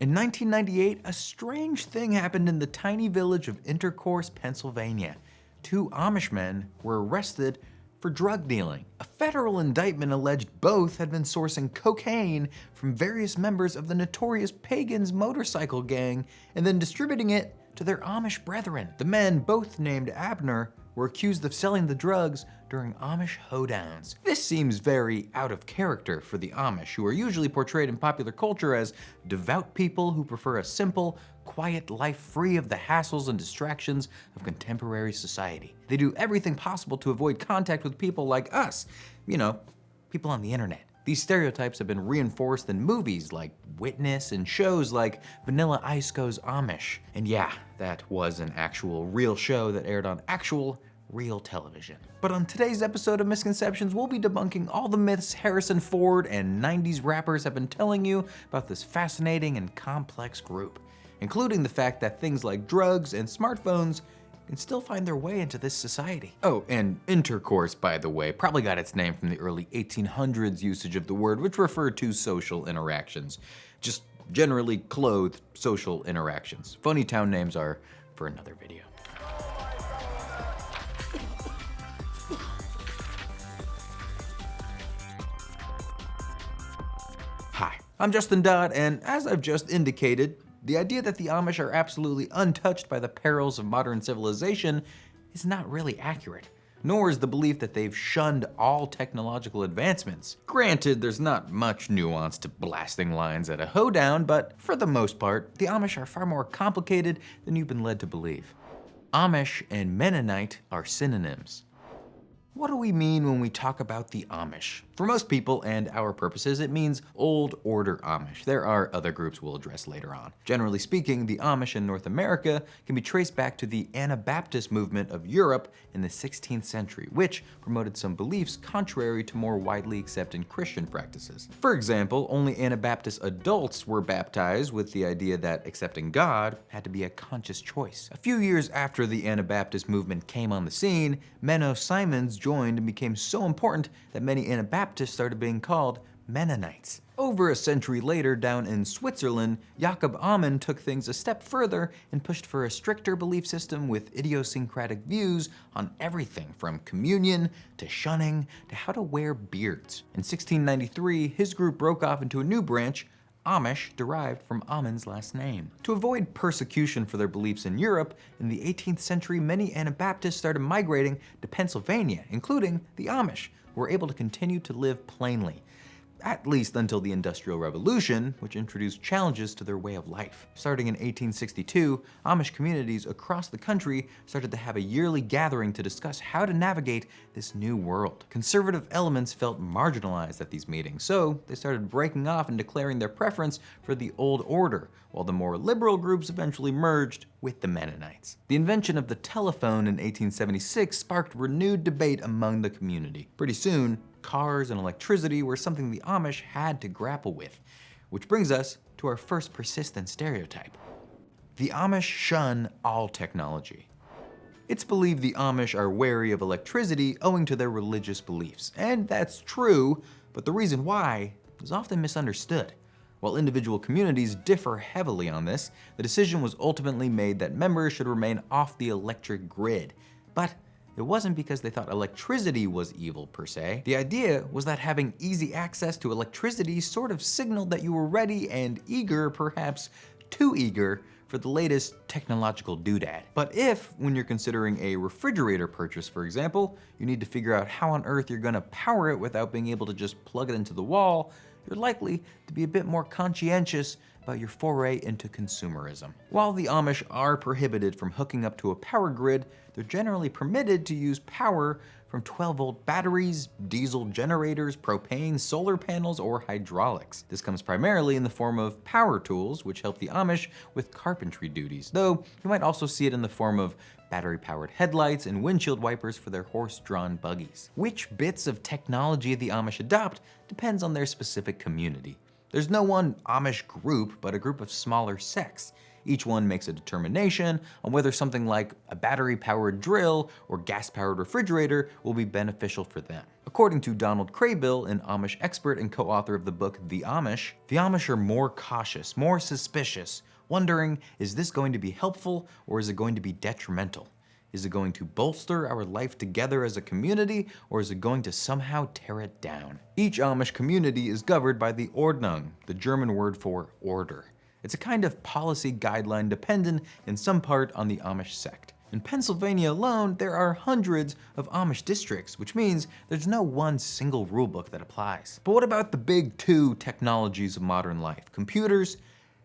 In 1998, a strange thing happened in the tiny village of Intercourse, Pennsylvania. Two Amish men were arrested for drug dealing. A federal indictment alleged both had been sourcing cocaine from various members of the notorious Pagans motorcycle gang and then distributing it to their Amish brethren. The men, both named Abner, were accused of selling the drugs during Amish hoedowns. This seems very out of character for the Amish, who are usually portrayed in popular culture as devout people who prefer a simple, quiet life free of the hassles and distractions of contemporary society. They do everything possible to avoid contact with people like us, people on the internet. These stereotypes have been reinforced in movies like Witness and shows like Vanilla Ice Goes Amish. And yeah, that was an actual real show that aired on actual real television. But on today's episode of Misconceptions, we'll be debunking all the myths Harrison Ford and 90s rappers have been telling you about this fascinating and complex group, including the fact that things like drugs and smartphones can still find their way into this society. Oh, and intercourse, by the way, probably got its name from the early 1800s usage of the word, which referred to social interactions. Just generally clothed social interactions. Funny town names are for another video. Hi, I'm Justin Dodd, and as I've just indicated, the idea that the Amish are absolutely untouched by the perils of modern civilization is not really accurate, nor is the belief that they've shunned all technological advancements. Granted, there's not much nuance to blasting lines at a hoedown, but for the most part, the Amish are far more complicated than you've been led to believe. Amish and Mennonite are synonyms. What do we mean when we talk about the Amish? For most people and our purposes, it means Old Order Amish. There are other groups we'll address later on. Generally speaking, the Amish in North America can be traced back to the Anabaptist movement of Europe in the 16th century, which promoted some beliefs contrary to more widely accepted Christian practices. For example, only Anabaptist adults were baptized with the idea that accepting God had to be a conscious choice. A few years after the Anabaptist movement came on the scene, Menno Simons joined and became so important that many Anabaptists started being called Mennonites. Over a century later, down in Switzerland, Jakob Amann took things a step further and pushed for a stricter belief system with idiosyncratic views on everything from communion to shunning to how to wear beards. In 1693, his group broke off into a new branch, Amish, derived from Amann's last name. To avoid persecution for their beliefs in Europe, in the 18th century, many Anabaptists started migrating to Pennsylvania, including the Amish, who were able to continue to live plainly, at least until the Industrial Revolution, which introduced challenges to their way of life. Starting in 1862, Amish communities across the country started to have a yearly gathering to discuss how to navigate this new world. Conservative elements felt marginalized at these meetings, so they started breaking off and declaring their preference for the Old Order, while the more liberal groups eventually merged with the Mennonites. The invention of the telephone in 1876 sparked renewed debate among the community. Pretty soon, cars and electricity were something the Amish had to grapple with, which brings us to our first persistent stereotype. The Amish shun all technology. It's believed the Amish are wary of electricity owing to their religious beliefs, and that's true, but the reason why is often misunderstood. While individual communities differ heavily on this, the decision was ultimately made that members should remain off the electric grid. But it wasn't because they thought electricity was evil per se. The idea was that having easy access to electricity sort of signaled that you were ready and eager, perhaps too eager, for the latest technological doodad. But if, when you're considering a refrigerator purchase, for example, you need to figure out how on earth you're gonna power it without being able to just plug it into the wall, you're likely to be a bit more conscientious about your foray into consumerism. While the Amish are prohibited from hooking up to a power grid, they're generally permitted to use power from 12-volt batteries, diesel generators, propane, solar panels, or hydraulics. This comes primarily in the form of power tools, which help the Amish with carpentry duties, though you might also see it in the form of battery-powered headlights and windshield wipers for their horse-drawn buggies. Which bits of technology the Amish adopt depends on their specific community. There's no one Amish group, but a group of smaller sects. Each one makes a determination on whether something like a battery-powered drill or gas-powered refrigerator will be beneficial for them. According to Donald Craybill, an Amish expert and co-author of the book The Amish are more cautious, more suspicious, wondering, is this going to be helpful or is it going to be detrimental? Is it going to bolster our life together as a community, or is it going to somehow tear it down? Each Amish community is governed by the Ordnung, the German word for order. It's a kind of policy guideline dependent in some part on the Amish sect. In Pennsylvania alone, there are hundreds of Amish districts, which means there's no one single rulebook that applies. But what about the big two technologies of modern life, computers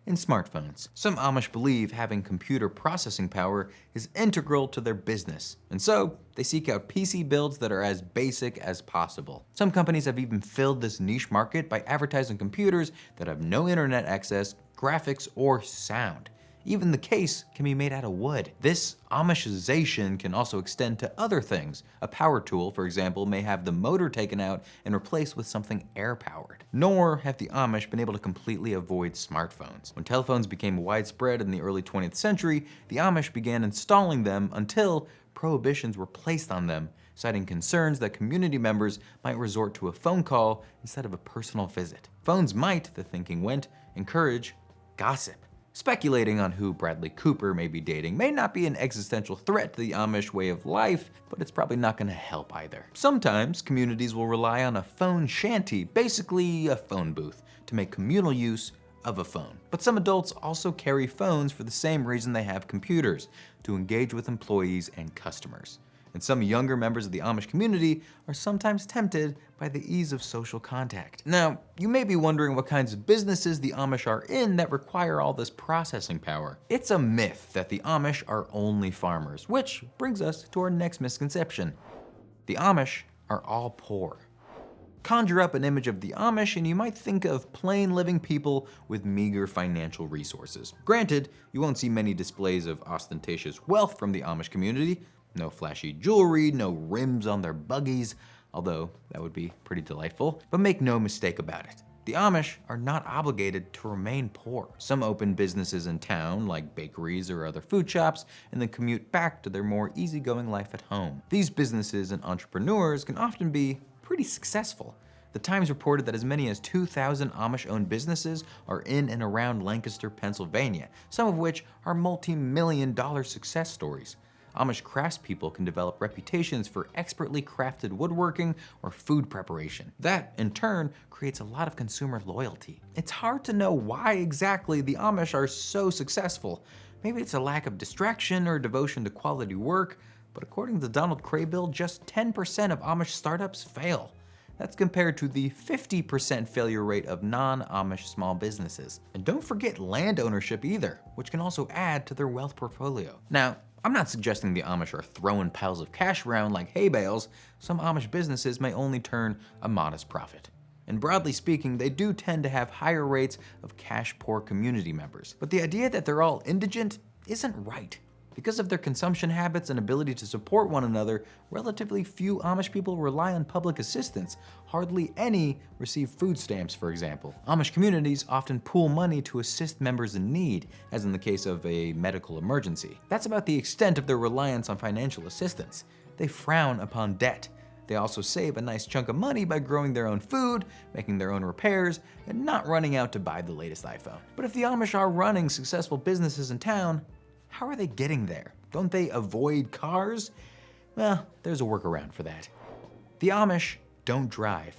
and smartphones? Some Amish believe having computer processing power is integral to their business, and so they seek out PC builds that are as basic as possible. Some companies have even filled this niche market by advertising computers that have no internet access, graphics, or sound. Even the case can be made out of wood. This Amishization can also extend to other things. A power tool, for example, may have the motor taken out and replaced with something air-powered. Nor have the Amish been able to completely avoid smartphones. When telephones became widespread in the early 20th century, the Amish began installing them until prohibitions were placed on them, citing concerns that community members might resort to a phone call instead of a personal visit. Phones might, the thinking went, encourage gossip. Speculating on who Bradley Cooper may be dating may not be an existential threat to the Amish way of life, but it's probably not going to help either. Sometimes communities will rely on a phone shanty, basically a phone booth, to make communal use of a phone. But some adults also carry phones for the same reason they have computers, to engage with employees and customers. And some younger members of the Amish community are sometimes tempted by the ease of social contact. Now, you may be wondering what kinds of businesses the Amish are in that require all this processing power. It's a myth that the Amish are only farmers, which brings us to our next misconception. The Amish are all poor. Conjure up an image of the Amish and you might think of plain living people with meager financial resources. Granted, you won't see many displays of ostentatious wealth from the Amish community. No flashy jewelry, no rims on their buggies, although that would be pretty delightful. But make no mistake about it, the Amish are not obligated to remain poor. Some open businesses in town, like bakeries or other food shops, and then commute back to their more easygoing life at home. These businesses and entrepreneurs can often be pretty successful. The Times reported that as many as 2,000 Amish-owned businesses are in and around Lancaster, Pennsylvania, some of which are multi-million-dollar success stories. Amish craftspeople can develop reputations for expertly crafted woodworking or food preparation. That, in turn, creates a lot of consumer loyalty. It's hard to know why exactly the Amish are so successful. Maybe it's a lack of distraction or devotion to quality work, but according to Donald Craybill, just 10% of Amish startups fail. That's compared to the 50% failure rate of non-Amish small businesses. And don't forget land ownership either, which can also add to their wealth portfolio. Now, I'm not suggesting the Amish are throwing piles of cash around like hay bales. Some Amish businesses may only turn a modest profit. And broadly speaking, they do tend to have higher rates of cash-poor community members. But the idea that they're all indigent isn't right. Because of their consumption habits and ability to support one another, relatively few Amish people rely on public assistance. Hardly any receive food stamps, for example. Amish communities often pool money to assist members in need, as in the case of a medical emergency. That's about the extent of their reliance on financial assistance. They frown upon debt. They also save a nice chunk of money by growing their own food, making their own repairs, and not running out to buy the latest iPhone. But if the Amish are running successful businesses in town, how are they getting there? Don't they avoid cars? Well, there's a workaround for that. The Amish don't drive.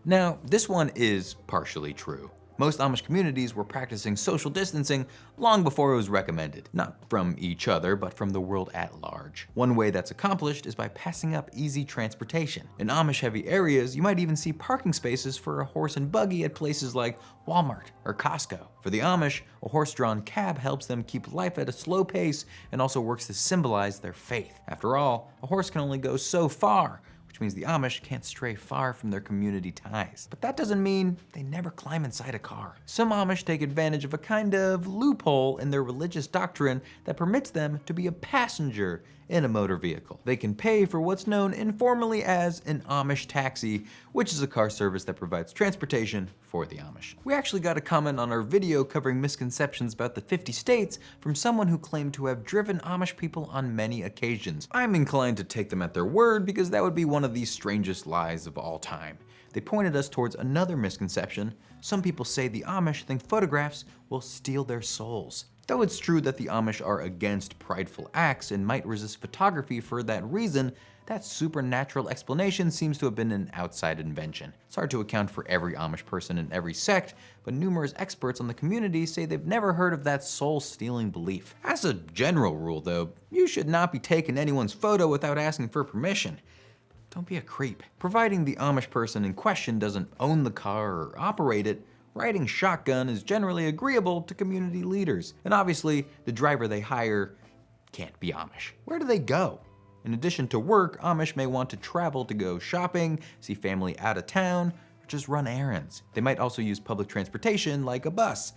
Now, this one is partially true. Most Amish communities were practicing social distancing long before it was recommended. Not from each other, but from the world at large. One way that's accomplished is by passing up easy transportation. In Amish-heavy areas, you might even see parking spaces for a horse and buggy at places like Walmart or Costco. For the Amish, a horse-drawn cab helps them keep life at a slow pace and also works to symbolize their faith. After all, a horse can only go so far, which means the Amish can't stray far from their community ties. But that doesn't mean they never climb inside a car. Some Amish take advantage of a kind of loophole in their religious doctrine that permits them to be a passenger in a motor vehicle. They can pay for what's known informally as an Amish taxi, which is a car service that provides transportation for the Amish. We actually got a comment on our video covering misconceptions about the 50 states from someone who claimed to have driven Amish people on many occasions. I'm inclined to take them at their word because that would be one one of the strangest lies of all time. They pointed us towards another misconception. Some people say the Amish think photographs will steal their souls. Though it's true that the Amish are against prideful acts and might resist photography for that reason, that supernatural explanation seems to have been an outside invention. It's hard to account for every Amish person in every sect, but numerous experts on the community say they've never heard of that soul-stealing belief. As a general rule though, you should not be taking anyone's photo without asking for permission. Don't be a creep. Providing the Amish person in question doesn't own the car or operate it, riding shotgun is generally agreeable to community leaders. And obviously, the driver they hire can't be Amish. Where do they go? In addition to work, Amish may want to travel to go shopping, see family out of town, or just run errands. They might also use public transportation like a bus.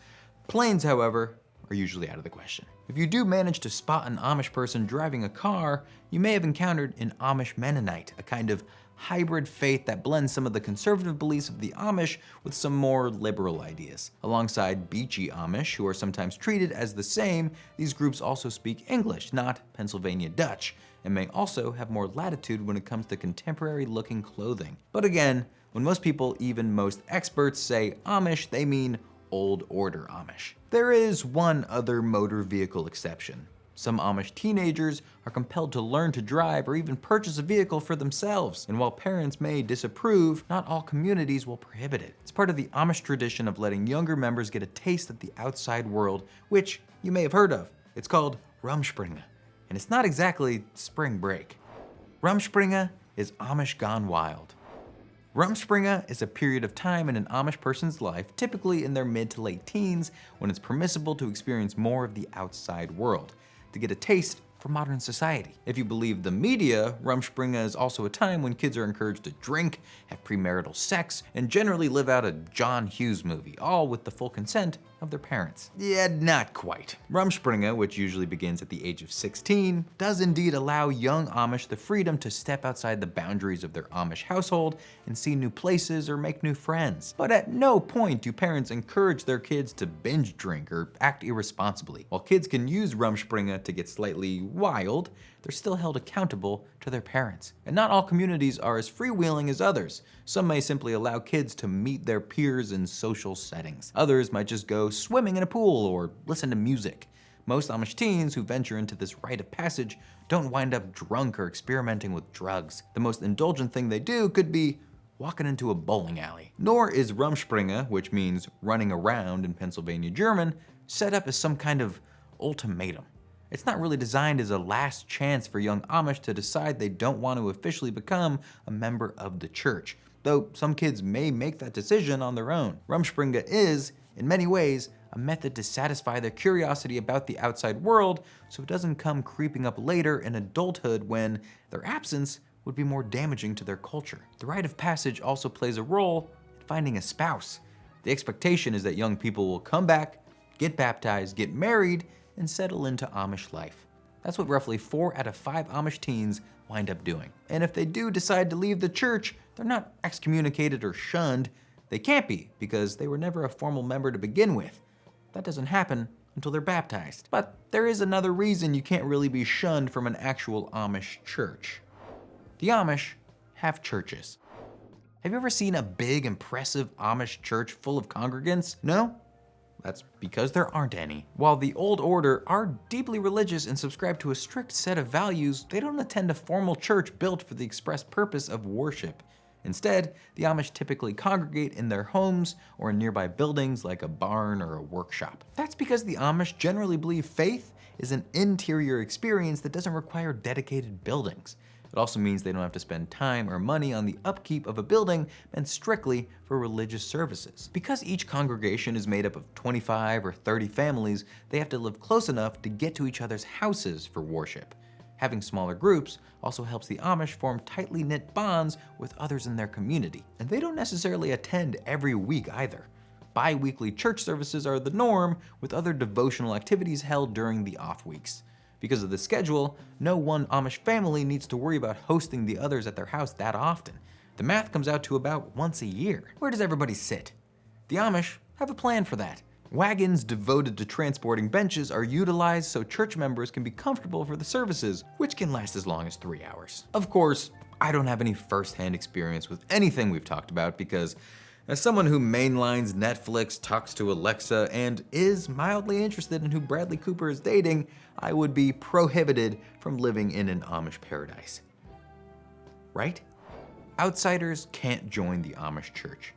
Planes, however, are usually out of the question. If you do manage to spot an Amish person driving a car, you may have encountered an Amish Mennonite, a kind of hybrid faith that blends some of the conservative beliefs of the Amish with some more liberal ideas. Alongside beachy Amish, who are sometimes treated as the same, these groups also speak English, not Pennsylvania Dutch, and may also have more latitude when it comes to contemporary-looking clothing. But again, when most people, even most experts, say Amish, they mean Old Order Amish. There is one other motor vehicle exception. Some Amish teenagers are compelled to learn to drive or even purchase a vehicle for themselves. And while parents may disapprove, not all communities will prohibit it. It's part of the Amish tradition of letting younger members get a taste of the outside world, which you may have heard of. It's called Rumspringa, and it's not exactly spring break. Rumspringa is Amish gone wild. Rumspringa is a period of time in an Amish person's life, typically in their mid to late teens, when it's permissible to experience more of the outside world, to get a taste for modern society. If you believe the media, Rumspringa is also a time when kids are encouraged to drink, have premarital sex, and generally live out a John Hughes movie, all with the full consent of their parents. Yeah, not quite. Rumspringa, which usually begins at the age of 16, does indeed allow young Amish the freedom to step outside the boundaries of their Amish household and see new places or make new friends. But at no point do parents encourage their kids to binge drink or act irresponsibly. While kids can use Rumspringa to get slightly wild, they're still held accountable to their parents. And not all communities are as freewheeling as others. Some may simply allow kids to meet their peers in social settings. Others might just go swimming in a pool or listen to music. Most Amish teens who venture into this rite of passage don't wind up drunk or experimenting with drugs. The most indulgent thing they do could be walking into a bowling alley. Nor is Rumspringa, which means running around in Pennsylvania German, set up as some kind of ultimatum. It's not really designed as a last chance for young Amish to decide they don't want to officially become a member of the church, though some kids may make that decision on their own. Rumspringa is, in many ways, a method to satisfy their curiosity about the outside world so it doesn't come creeping up later in adulthood when their absence would be more damaging to their culture. The rite of passage also plays a role in finding a spouse. The expectation is that young people will come back, get baptized, get married, and settle into Amish life. That's what roughly 4 out of 5 Amish teens wind up doing. And if they do decide to leave the church, they're not excommunicated or shunned. They can't be, because they were never a formal member to begin with. That doesn't happen until they're baptized. But there is another reason you can't really be shunned from an actual Amish church. The Amish have churches. Have you ever seen a big, impressive Amish church full of congregants? No? That's because there aren't any. While the Old Order are deeply religious and subscribe to a strict set of values, they don't attend a formal church built for the express purpose of worship. Instead, the Amish typically congregate in their homes or in nearby buildings like a barn or a workshop. That's because the Amish generally believe faith is an interior experience that doesn't require dedicated buildings. It also means they don't have to spend time or money on the upkeep of a building meant strictly for religious services. Because each congregation is made up of 25 or 30 families, they have to live close enough to get to each other's houses for worship. Having smaller groups also helps the Amish form tightly knit bonds with others in their community. And they don't necessarily attend every week either. Bi-weekly church services are the norm, with other devotional activities held during the off weeks. Because of the schedule, no one Amish family needs to worry about hosting the others at their house that often. The math comes out to about once a year. Where does everybody sit? The Amish have a plan for that. Wagons devoted to transporting benches are utilized so church members can be comfortable for the services, which can last as long as 3 hours. Of course, I don't have any first-hand experience with anything we've talked about because as someone who mainlines Netflix, talks to Alexa, and is mildly interested in who Bradley Cooper is dating, I would be prohibited from living in an Amish paradise. Right? Outsiders can't join the Amish Church.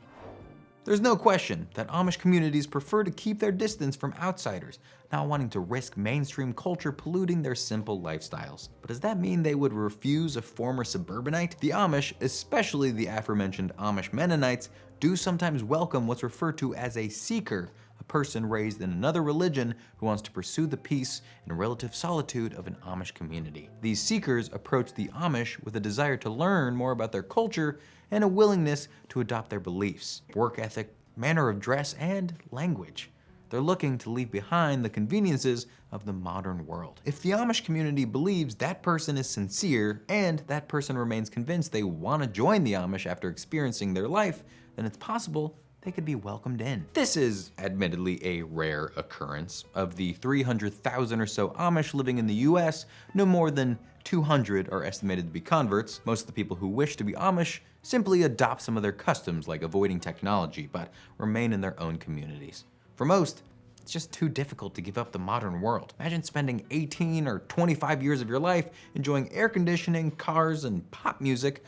There's no question that Amish communities prefer to keep their distance from outsiders, not wanting to risk mainstream culture polluting their simple lifestyles. But does that mean they would refuse a former suburbanite? The Amish, especially the aforementioned Amish Mennonites, do sometimes welcome what's referred to as a seeker, a person raised in another religion who wants to pursue the peace and relative solitude of an Amish community. These seekers approach the Amish with a desire to learn more about their culture and a willingness to adopt their beliefs, work ethic, manner of dress, and language. They're looking to leave behind the conveniences of the modern world. If the Amish community believes that person is sincere and that person remains convinced they want to join the Amish after experiencing their life, then it's possible they could be welcomed in. This is admittedly a rare occurrence. Of the 300,000 or so Amish living in the US, no more than 200 are estimated to be converts. Most of the people who wish to be Amish simply adopt some of their customs, like avoiding technology, but remain in their own communities. For most, it's just too difficult to give up the modern world. Imagine spending 18 or 25 years of your life enjoying air conditioning, cars, and pop music,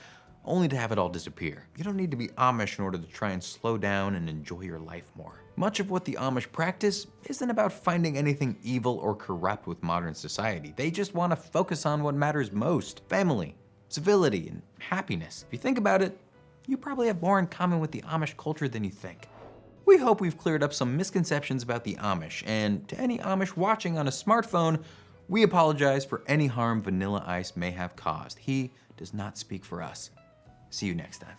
only to have it all disappear. You don't need to be Amish in order to try and slow down and enjoy your life more. Much of what the Amish practice isn't about finding anything evil or corrupt with modern society. They just want to focus on what matters most: family, civility, and happiness. If you think about it, you probably have more in common with the Amish culture than you think. We hope we've cleared up some misconceptions about the Amish, and to any Amish watching on a smartphone, we apologize for any harm Vanilla Ice may have caused. He does not speak for us. See you next time.